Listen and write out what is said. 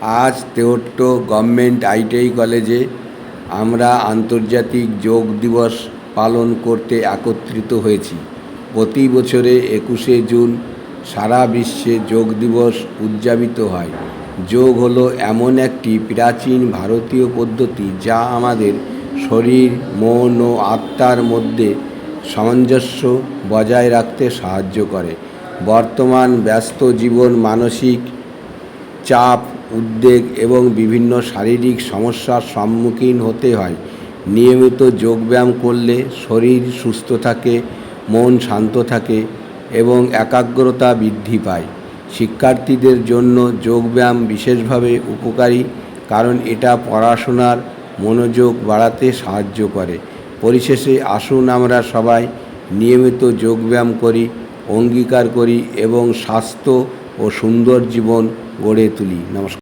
আজ Tehatta government ITI কলেজে আমরা আন্তর্জাতিক যোগ দিবস পালন করতে একত্রিত হয়েছি। প্রতি বছরে 21শে জুন সারা বিশ্বে যোগ দিবস উদযাপিত হয়। যোগ হলো এমন একটি প্রাচীন ভারতীয় পদ্ধতি যা আমাদের শরীর, মন ও আত্মার মধ্যে সামঞ্জস্য বজায় রাখতে সাহায্য করে। বর্তমান ব্যস্ত জীবন, মানসিক চাপ, উদ্বেগ এবং বিভিন্ন শারীরিক সমস্যার সম্মুখীন হতে হয়। নিয়মিত যোগব্যায়াম করলে শরীর সুস্থ থাকে, মন শান্ত থাকে এবং একাগ্রতা বৃদ্ধি পায়। শিক্ষার্থীদের জন্য যোগব্যায়াম বিশেষভাবে উপকারী, কারণ এটা পড়াশোনার মনোযোগ বাড়াতে সাহায্য করে। পরিশেষে আসুন আমরা সবাই নিয়মিত যোগব্যায়াম করি, অঙ্গীকার করি এবং স্বাস্থ্য ও সুন্দর জীবন গড়ে তুলি। নমস্কার।